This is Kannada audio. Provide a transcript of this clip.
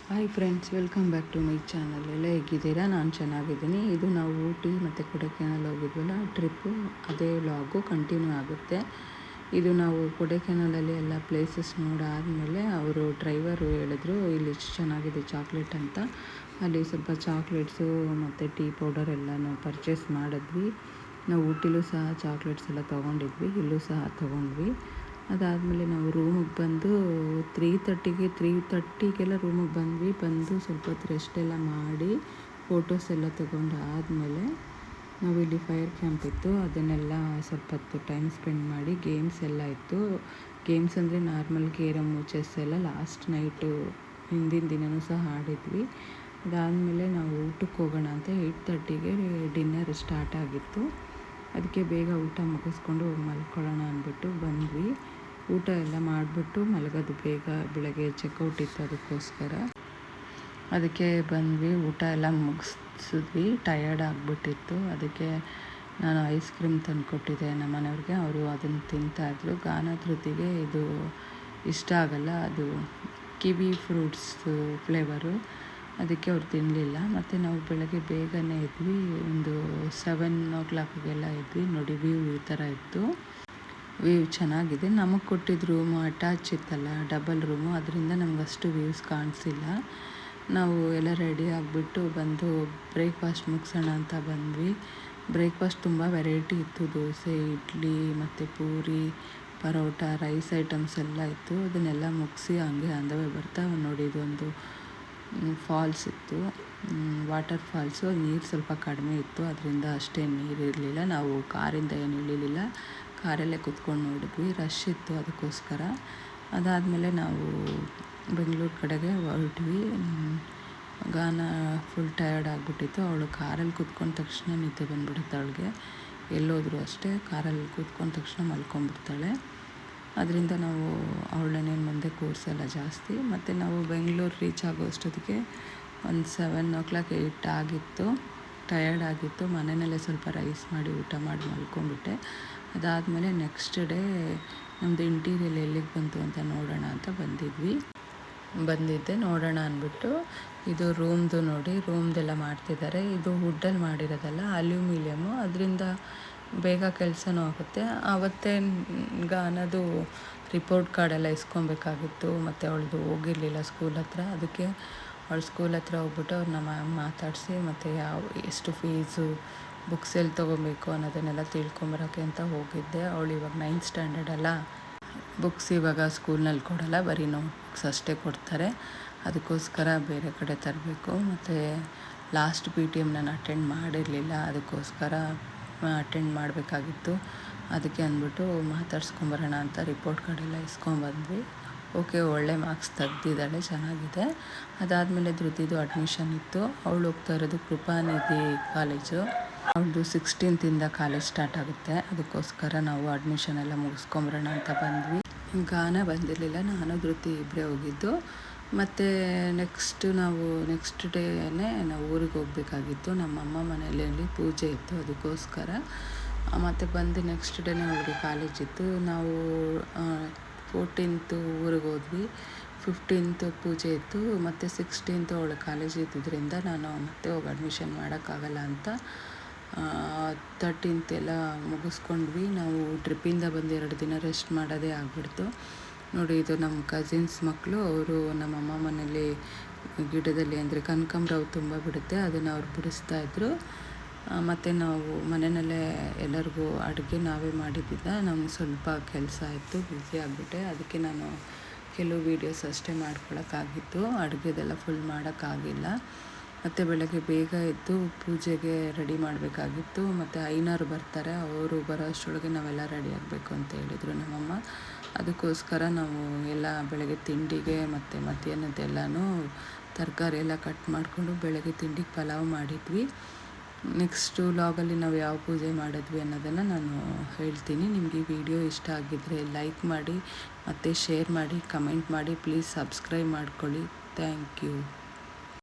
Hi friends, welcome back to my channel. ಎಲ್ಲ ಹೇಗಿದ್ದೀರಾ? ನಾನು ಚೆನ್ನಾಗಿದ್ದೀನಿ. ಇದು ನಾವು ಊಟಿ ಮತ್ತು ಕೊಡೈಕೆನಾಲ್ ಹೋಗಿದ್ವಲ್ಲ ಟ್ರಿಪ್ಪು, ಅದೇ ವ್ಲಾಗು ಕಂಟಿನ್ಯೂ ಆಗುತ್ತೆ. ಇದು ನಾವು ಕೊಡೈಕೆನಾಲಲ್ಲಿ ಎಲ್ಲ ಪ್ಲೇಸಸ್ ನೋಡಾದಮೇಲೆ ಅವರು ಡ್ರೈವರು ಹೇಳಿದ್ರು ಇಲ್ಲಿ ಇಷ್ಟು ಚೆನ್ನಾಗಿದೆ ಚಾಕ್ಲೇಟ್ ಅಂತ. ಅಲ್ಲಿ ಸ್ವಲ್ಪ ಚಾಕ್ಲೇಟ್ಸು ಮತ್ತು ಟೀ ಪೌಡರ್ ಎಲ್ಲನೂ ಪರ್ಚೇಸ್ ಮಾಡಿದ್ವಿ. ನಾವು ಊಟಿಲೂ ಸಹ ಚಾಕ್ಲೇಟ್ಸ್ ಎಲ್ಲ ತೊಗೊಂಡಿದ್ವಿ, ಇಲ್ಲೂ ಸಹ ತೊಗೊಂಡ್ವಿ. ಅದಾದಮೇಲೆ ನಾವು ರೂಮಿಗೆ ಬಂದು 3:30ಗೆಲ್ಲ ರೂಮಿಗೆ ಬಂದು ಸ್ವಲ್ಪ ಹೊತ್ತು ರೆಸ್ಟ್ ಎಲ್ಲ ಮಾಡಿ ಫೋಟೋಸ್ ಎಲ್ಲ ತೊಗೊಂಡಾದಮೇಲೆ ನಾವು ಇಲ್ಲಿ ಫೈರ್ ಕ್ಯಾಂಪ್ ಇತ್ತು, ಅದನ್ನೆಲ್ಲ ಸ್ವಲ್ಪ ಹೊತ್ತು ಟೈಮ್ ಸ್ಪೆಂಡ್ ಮಾಡಿ ಗೇಮ್ಸ್ ಎಲ್ಲ ಇತ್ತು. ಗೇಮ್ಸ್ ಅಂದರೆ ನಾರ್ಮಲ್ ಕೇರಮ್ಮು, ಚೆಸ್ ಎಲ್ಲ ಲಾಸ್ಟ್ ನೈಟು ಹಿಂದಿನ ದಿನವೂ ಸಹ ಆಡಿದ್ವಿ. ಅದಾದಮೇಲೆ ನಾವು ಊಟಕ್ಕೆ ಹೋಗೋಣ ಅಂತ 8:30ಗೆ ಡಿನ್ನರ್ ಸ್ಟಾರ್ಟ್ ಆಗಿತ್ತು. ಅದಕ್ಕೆ ಬೇಗ ಊಟ ಮುಗಿಸ್ಕೊಂಡು ಮಲ್ಕೊಳ್ಳೋಣ ಅಂದ್ಬಿಟ್ಟು ಬಂದ್ವಿ. ಊಟ ಎಲ್ಲ ಮಾಡಿಬಿಟ್ಟು ಮಲಗೋದು ಬೇಗ, ಬೆಳಗ್ಗೆ ಚೆಕ್ಔಟ್ ಇತ್ತು, ಅದಕ್ಕೆ ಬಂದ್ವಿ. ಊಟ ಎಲ್ಲ ಮುಗಿಸಿದ್ವಿ, ಟಯರ್ಡ್ ಆಗಿಬಿಟ್ಟಿತ್ತು. ಅದಕ್ಕೆ ನಾನು ಐಸ್ ಕ್ರೀಮ್ ತಂದುಕೊಟ್ಟಿದ್ದೆ ನಮ್ಮ ಮನೆಯವ್ರಿಗೆ, ಅವರು ಅದನ್ನು ತಿಂತಾಯಿದ್ರು. ಗಾನಧೃತಿಗೆ ಇದು ಇಷ್ಟ ಆಗಲ್ಲ, ಅದು ಕಿವಿ ಫ್ರೂಟ್ಸು ಫ್ಲೇವರು, ಅದಕ್ಕೆ ಅವ್ರು ತಿನ್ನಲಿಲ್ಲ. ಮತ್ತು ನಾವು ಬೆಳಗ್ಗೆ ಬೇಗನೆ ಇದ್ವಿ, ಒಂದು 7 o'clockಗೆಲ್ಲ ಇದ್ವಿ. ನೋಡಿ ವ್ಯೂ ಈ ಥರ ಇತ್ತು. ವ್ಯೂ ಚೆನ್ನಾಗಿದೆ. ನಮಗೆ ಕೊಟ್ಟಿದ್ದ ರೂಮು ಅಟ್ಯಾಚ್ ಇತ್ತಲ್ಲ, ಡಬಲ್ ರೂಮು, ಅದರಿಂದ ನಮ್ಗೆ ಅಷ್ಟು ವ್ಯೂಸ್ ಕಾಣಿಸಿಲ್ಲ. ನಾವು ಎಲ್ಲ ರೆಡಿ ಆಗಿಬಿಟ್ಟು ಬಂದು ಬ್ರೇಕ್ಫಾಸ್ಟ್ ಮುಗಿಸೋಣ ಅಂತ ಬಂದ್ವಿ. ಬ್ರೇಕ್ಫಾಸ್ಟ್ ತುಂಬ ವೆರೈಟಿ ಇತ್ತು. ದೋಸೆ, ಇಡ್ಲಿ ಮತ್ತು ಪೂರಿ, ಪರೋಟ, ರೈಸ್ ಐಟಮ್ಸ್ ಎಲ್ಲ ಇತ್ತು. ಅದನ್ನೆಲ್ಲ ಮುಗಿಸಿ ಹಂಗೆ ಆನ್ ದ ವೇ ಬರ್ತಾ ನೋಡಿ ಇದೊಂದು ಫಾಲ್ಸ್ ಇತ್ತು, ವಾಟರ್ ಫಾಲ್ಸು. ನೀರು ಸ್ವಲ್ಪ ಕಡಿಮೆ ಇತ್ತು, ಅದರಿಂದ ಅಷ್ಟೇನು ನೀರು ಇರಲಿಲ್ಲ. ನಾವು ಕಾರಿಂದ ಏನು ಇಳಿಲಿಲ್ಲ, ಕಾರಲ್ಲೇ ಕೂತ್ಕೊಂಡು ನೋಡಿದ್ವಿ. ರಶ್ ಇತ್ತು ಅದಕ್ಕೋಸ್ಕರ. ಅದಾದಮೇಲೆ ನಾವು ಬೆಂಗಳೂರು ಕಡೆಗೆ ಹೊರಟ್ವಿ. ಗಾನ ಫುಲ್ ಟಯರ್ಡ್ ಆಗಿಬಿಟ್ಟಿತ್ತು. ಅವಳು ಕಾರಲ್ಲಿ ಕೂತ್ಕೊಂಡ ತಕ್ಷಣ ನಿದ್ದೆ ಬಂದುಬಿಡುತ್ತೆ ಅವಳಿಗೆ. ಎಲ್ಲೋದ್ರೂ ಅಷ್ಟೇ, ಕಾರಲ್ಲಿ ಕೂತ್ಕೊಂಡ ತಕ್ಷಣ ಮಲ್ಕೊಂಡ್ಬಿಡ್ತಾಳೆ. ಅದರಿಂದ ನಾವು ಅವಳನ್ನೇನು ಮುಂದೆ ಕೂರಿಸಲ್ಲ ಜಾಸ್ತಿ. ಮತ್ತು ನಾವು ಬೆಂಗಳೂರು ರೀಚ್ ಆಗೋ ಅಷ್ಟೊತ್ತಿಗೆ ಒಂದು 7 o'clock 8 ಆಗಿತ್ತು. ಟಯರ್ಡ್ ಆಗಿತ್ತು. ಮನೆಯಲ್ಲೇ ಸ್ವಲ್ಪ ರೈಸ್ ಮಾಡಿ ಊಟ ಮಾಡಿ ಮಲ್ಕೊಂಡ್ಬಿಟ್ಟೆ. ಅದಾದಮೇಲೆ ನೆಕ್ಸ್ಟ್ ಡೇ ನಮ್ಮದು ಇಂಟೀರಿಯಲ್ ಎಲ್ಲಿಗೆ ಬಂತು ಅಂತ ನೋಡೋಣ ಅಂತ ಬಂದಿದ್ದೆ. ನೋಡೋಣ ಅಂದ್ಬಿಟ್ಟು ಇದು ರೂಮ್ದು ನೋಡಿ, ರೂಮ್ದೆಲ್ಲ ಮಾಡ್ತಿದ್ದಾರೆ. ಇದು ವುಡ್ಡಲ್ಲಿ ಮಾಡಿರೋದಲ್ಲ, ಅಲ್ಯೂಮಿನಿಯಮು, ಅದರಿಂದ ಬೇಗ ಕೆಲಸನೂ ಆಗುತ್ತೆ. ಆವತ್ತೇ ಗಾನದು ರಿಪೋರ್ಟ್ ಕಾರ್ಡೆಲ್ಲ ಇಸ್ಕೊಬೇಕಾಗಿತ್ತು, ಮತ್ತು ಅವಳದು ಹೋಗಿರಲಿಲ್ಲ ಸ್ಕೂಲ್ ಹತ್ರ. ಅದಕ್ಕೆ ಅವಳು ಸ್ಕೂಲ್ ಹತ್ರ ಹೋಗ್ಬಿಟ್ಟು ಅವ್ರನ್ನ ಮಾತಾಡಿಸಿ, ಮತ್ತು ಎಷ್ಟು ಫೀಸು, ಬುಕ್ಸ್ ಎಲ್ಲಿ ತೊಗೊಬೇಕು ಅನ್ನೋದನ್ನೆಲ್ಲ ತಿಳ್ಕೊಂಬರೋಕ್ಕೆ ಅಂತ ಹೋಗಿದ್ದೆ. ಅವಳು ಇವಾಗ 9th ಸ್ಟ್ಯಾಂಡರ್ಡ್ ಅಲ್ಲ, ಬುಕ್ಸ್ ಇವಾಗ ಸ್ಕೂಲ್ನಲ್ಲಿ ಕೊಡಲ್ಲ, ಬರೀ ನೋಟ್ ಬುಕ್ಸ್ ಅಷ್ಟೇ ಕೊಡ್ತಾರೆ. ಅದಕ್ಕೋಸ್ಕರ ಬೇರೆ ಕಡೆ ತರಬೇಕು. ಮತ್ತು ಲಾಸ್ಟ್ PTM ನಾನು ಅಟೆಂಡ್ ಮಾಡಿರಲಿಲ್ಲ, ಅದಕ್ಕೋಸ್ಕರ ಅಟೆಂಡ್ ಮಾಡಬೇಕಾಗಿತ್ತು. ಅದಕ್ಕೆ ಅಂದ್ಬಿಟ್ಟು ಮಾತಾಡ್ಸ್ಕೊಂಬರೋಣ ಅಂತ ರಿಪೋರ್ಟ್ ಕಾರ್ಡೆಲ್ಲ ಇಸ್ಕೊಂಬಂದ್ವಿ. ಓಕೆ, ಒಳ್ಳೆ ಮಾರ್ಕ್ಸ್ ತೆಗ್ದಿದ್ದಾಳೆ, ಚೆನ್ನಾಗಿದೆ. ಅದಾದಮೇಲೆ ಧೃತಿದು ಅಡ್ಮಿಷನ್ ಇತ್ತು. ಅವಳು ಹೋಗ್ತಾ ಇರೋದು ಕೃಪಾನಿಧಿ ಕಾಲೇಜು. ಅವಳದು 16th ಕಾಲೇಜ್ ಸ್ಟಾರ್ಟ್ ಆಗುತ್ತೆ. ಅದಕ್ಕೋಸ್ಕರ ನಾವು ಅಡ್ಮಿಷನ್ ಎಲ್ಲ ಮುಗಿಸ್ಕೊಂಬರೋಣ ಅಂತ ಬಂದ್ವಿ. ಗಾನ ಬಂದಿರಲಿಲ್ಲ, ನಾನು ಧೃತಿ ಇಬ್ಬರೇ ಹೋಗಿದ್ದು. ಮತ್ತು ನೆಕ್ಸ್ಟ್ ಡೇನೇ ನಾವು ಊರಿಗೆ ಹೋಗಬೇಕಾಗಿತ್ತು. ನಮ್ಮಮ್ಮ ಮನೆಯಲ್ಲಿ ಪೂಜೆ ಇತ್ತು, ಅದಕ್ಕೋಸ್ಕರ. ಮತ್ತು ಬಂದು ನೆಕ್ಸ್ಟ್ ಡೇನೇ ಅವಳಿಗೆ ಕಾಲೇಜ್ ಇತ್ತು. ನಾವು 14th ಊರಿಗೆ ಹೋದ್ವಿ. 15th ಪೂಜೆ ಇತ್ತು, ಮತ್ತು 16th ಅವಳ ಕಾಲೇಜ್ ಇದ್ದಿದ್ದರಿಂದ ನಾನು ಮತ್ತೆ ಹೋಗಿ ಅಡ್ಮಿಷನ್ ಮಾಡೋಕ್ಕಾಗಲ್ಲ ಅಂತ 13th ಎಲ್ಲ ಮುಗಿಸ್ಕೊಂಡ್ವಿ. ನಾವು ಟ್ರಿಪ್ಪಿಂದ ಬಂದು 2 ದಿನ ರೆಸ್ಟ್ ಮಾಡೋದೇ ಆಗಿಬಿಡ್ತು. ನೋಡಿ, ಇದು ನಮ್ಮ ಕಸಿನ್ಸ್ ಮಕ್ಕಳು. ಅವರು ನಮ್ಮಮ್ಮ ಮನೇಲಿ ಗಿಡದಲ್ಲಿ ಅಂದರೆ ಕನಕಾಂಬರ ತುಂಬ ಬಿಡುತ್ತೆ, ಅದನ್ನು ಅವ್ರು ಬಿಡಿಸ್ತಾಯಿದ್ರು. ಮತ್ತು ನಾವು ಮನೆಯಲ್ಲೇ ಎಲ್ಲರಿಗೂ ಅಡುಗೆ ನಾವೇ ಮಾಡಿದ್ದಿದ್ದ. ನಮ್ಗೆ ಸ್ವಲ್ಪ ಕೆಲಸ ಇತ್ತು, ಬ್ಯುಸಿ ಆಗಿಬಿಟ್ಟೆ. ಅದಕ್ಕೆ ನಾನು ಕೆಲವು ವೀಡಿಯೋಸ್ ಅಷ್ಟೇ ಮಾಡ್ಕೊಳಕ್ಕಾಗಿತ್ತು, ಅಡುಗೆದೆಲ್ಲ ಫುಲ್ ಮಾಡೋಕ್ಕಾಗಿಲ್ಲ. ಮತ್ತು ಬೆಳಗ್ಗೆ ಬೇಗ ಎದ್ದು ಪೂಜೆಗೆ ರೆಡಿ ಮಾಡಬೇಕಾಗಿತ್ತು. ಮತ್ತು ಐನರು ಬರ್ತಾರೆ, ಅವರು ಬರೋ ಅಷ್ಟರೊಳಗೆ ನಾವೆಲ್ಲ ರೆಡಿ ಆಗಬೇಕು ಅಂತ ಹೇಳಿದರು ನಮ್ಮಮ್ಮ. ಅದಕ್ಕೋಸ್ಕರ ನಾವು ಎಲ್ಲ ಬೆಳಗ್ಗೆ ತಿಂಡಿಗೆ ಮತ್ತು ಮಧ್ಯಾಹ್ನದ್ದೆಲ್ಲನೂ ತರಕಾರಿ ಎಲ್ಲ ಕಟ್ ಮಾಡಿಕೊಂಡು ಬೆಳಗ್ಗೆ ತಿಂಡಿಗೆ ಪಲಾವ್ ಮಾಡಿದ್ವಿ. ನೆಕ್ಸ್ಟ್ ವ್ಲಾಗಲ್ಲಿ ನಾವು ಯಾವ ಪೂಜೆ ಮಾಡಿದ್ವಿ ಅನ್ನೋದನ್ನು ನಾನು ಹೇಳ್ತೀನಿ. ನಿಮಗೆ ಈ ವಿಡಿಯೋ ಇಷ್ಟ ಆಗಿದ್ದರೆ ಲೈಕ್ ಮಾಡಿ, ಮತ್ತು ಶೇರ್ ಮಾಡಿ, ಕಮೆಂಟ್ ಮಾಡಿ. ಪ್ಲೀಸ್ ಸಬ್ಸ್ಕ್ರೈಬ್ ಮಾಡ್ಕೊಳ್ಳಿ. Thank you.